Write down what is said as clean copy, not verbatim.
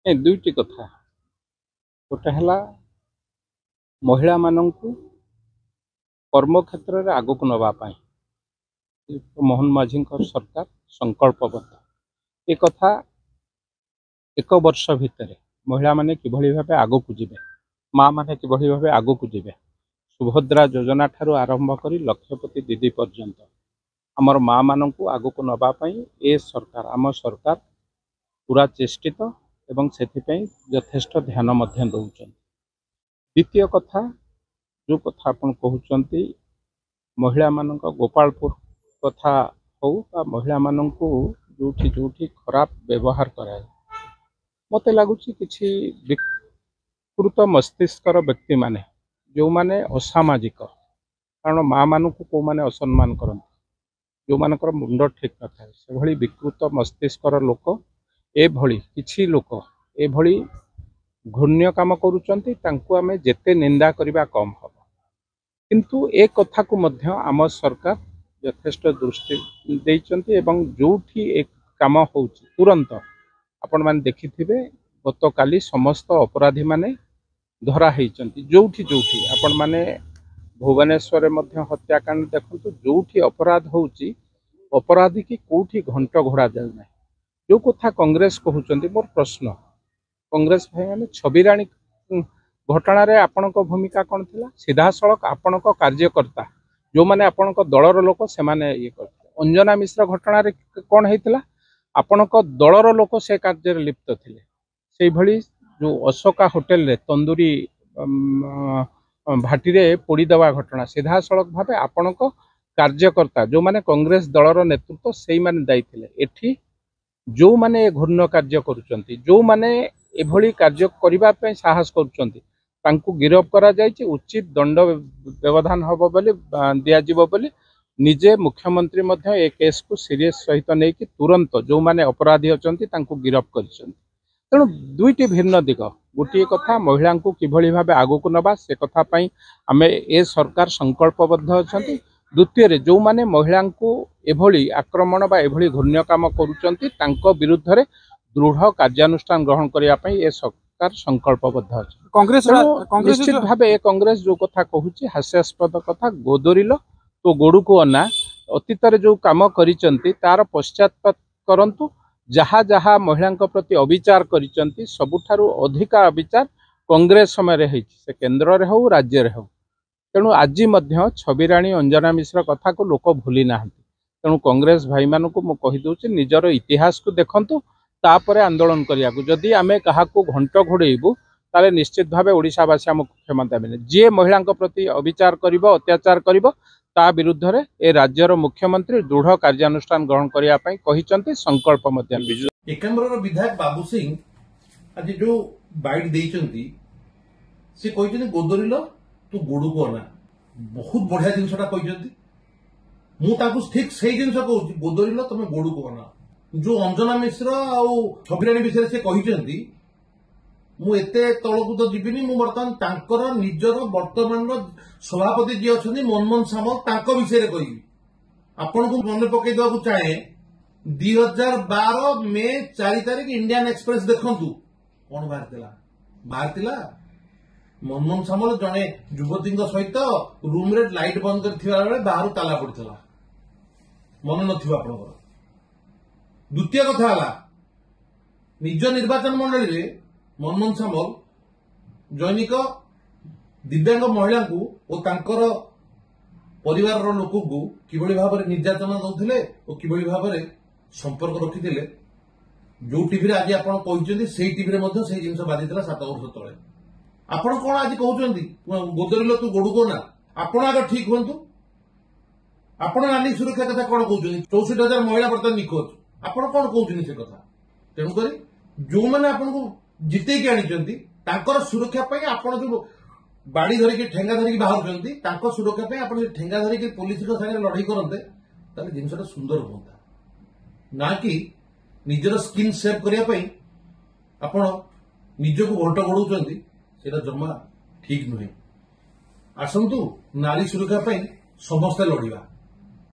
ए दुईटी कथा गोटे है महिला मानू कर्म क्षेत्र में आगक नापी मोहन माझी सरकार संकल्पबद्ध ए कथा एक वर्ष भितर महिला माने किभली भाबे आगक जीवे माँ माने किभली भाबे आगक जीवे सुभद्रा योजना ठारू आरंभ करी लक्षपति दीदी पर्यंत आमर माँ मानू आगक नापी ए सरकार आम सरकार पूरा चेष्टित एवं सेथिपई यथेष्ट ध्यान दौरान। द्वितीय कथा जो कथा आपन कहउचंती महिला मानक गोपालपुर कथा हो महिला मानक जोठी जोठी खराब व्यवहार कराए मते लगुच कि विकृत मस्तिष्कर व्यक्ति माने जो माने असामाजिक कारण माँ मानू को माने असम्मान करते जो मानकर मुंड ठीक न था से भली विकृत मस्तिष्कर लोक एभली किछि लोक एभली घृण्य काम करुचंती तांकु आमे जेते निंदा करबा कम हम किंतु ए कथा को मध्य आम सरकार यथेष्ट दृष्टि देइचंती एवं जोठी एक काम होउची तुरंत आपण माने देखिथिबे गत काली समस्त अपराधी माने धरा हेइचंती जोठी जोठी आपण माने भुवनेश्वर मध्य हत्याकांड देखंतु जोठी अपराध होउची अपराधी की कोठी घंट घोड़ा जाय ना जो कथा कांग्रेस कहउचंती मोर प्रश्न कांग्रेस भाई माने छबिराणी घटना रे आपणक भूमिका कौन थिला सीधा सड़क आपणक कार्यकर्ता जो माने आपणक दलर लोक से माने ये करते अंजना मिश्र घटना रे कौन हेतिला आपणक दलर लोक से कार्य रे लिप्त थिले सेई भली जो अशोका होटल रे तंदूरी भाटी रे पोड़ी देवा घटना सीधा सड़क भावे आपणक कार्यकर्ता जो माने कांग्रेस दलर नेतृत्व सेई माने दायी थिले एठी जो माने घूर्ण कार्य करुचंती जो माने एभली कार्य करिबा पे साहस करुचंती तांकु गिरफ करा जायछि उचित दंड व्यवधान हबो बोली दिया जिवो बोली निजे मुख्यमंत्री मध्य ए केस को सीरियस सहित नै कि तुरंत जो माने अपराधी अचंती तांकु गिरफ करिसंती तेणु दुईटी भिन्न दिग गोटे कथा महिला को किभली भाबे आगु को नबा से कथा पई आमे ए सरकार संकल्पबद्ध अछंती द्वितीय जो माने महिला को एभली आक्रमण बा एभली घृण्य काम करुचंती तांको विरुद्ध रे दृढ़ कार्यानुष्ठान ग्रहण करिया पई ए सरकार संकल्पबद्ध अछि कांग्रेस निश्चित भाबे कांग्रेस जो कथा कहूची हास्यास्पद कथा गोदरिल तो गोडू को अना अतीत रे जो काम करिचंती तार पश्चाताप करंतु जहा जहा महिला प्रति अविचार करिचंती सबुठारु अधिका अविचार कांग्रेस समय रे हेछि से केंद्र रे हो राज्य रे हो तेणु आज मध्य छबिराणी अंजना मिश्र कथा को लोक भूली ना तेणु कांग्रेस भाई मान को कहीदे निजर इतिहास को देखंतु तापरे आंदोलन करिया जदि आमे काहाकू घंट घोड़ेबू ताले निश्चित भावे ओडिशावासी आमको क्षमता मिले जे महिला प्रति अविचार करिबो अत्याचार करिबो ता विरुद्ध रे ए राज्यर मुख्यमंत्री दृढ़ कार्यानुष्ठान ग्रहण करिया पई कहिचंती संकल्प मध्य एकाम्बर विधायक बाबू सिंह आज जो बाइट देइचंती से कहिचंती गोदरिल तू गोडू को ना बहुत बढ़िया जिनसटा कहिचंती मु ताकू ठीक सही जिनस कहूची गोदरिल तमे गोडू को ना जो अंजना मिश्र आउ छबिराणी विषय से कहिचंती मु एते तळकू तो जिबिनी मु वर्तमान तांकर निजर वर्तमान सभापति जी अछंती मनमोहन सामल तांको विषय रे कहिबी आपन को मन पकई देबा को चाहे 2012 मे 4 तारिख इंडियन एक्सप्रेस देखंतु कोन बाहरतिला मनमोहन सामल जने युवती सहित रूम रे लाइट बंद करथिबा बेले बाहर ताला पड़थिला मन नथिबा आपनकर द्वितीय कथा है निज निर्वाचन मंडली रे मनमोहन सामल जैनिक दिव्यांग महिला को और तांकर परिवार लोक को किभली भाव में निर्यातना दौले और किभली भाव में संपर्क रखिथिले जो टीवी आज आप कहते से टीवी में से जिन बाधिला 7 वर्ष तले आपण कौन आज कहते गोदरिल तू गोडू को ना आपण आगे ठीक हूँ आपण नानी सुरक्षा कथा कौन कहते 64,000 महिला बर्तमान निखोज आपण कौन कहते से कथा तेणुक जो मैंने आपन को जिते आनी सुरक्षा आपण जो बाड़ी धरिकी ठेंगा धरिकी बाहर सुरक्षा आप ठेंगा धरिकी पुलिस सागर लड़ाई करते जिनसा सुंदर होता ना कि निजर स्किन सेव करने आपण निजक घंट घोड़ाउं से जमा ठीक नुहे आसतु नारी सुरक्षा समस्ते लड़िबा।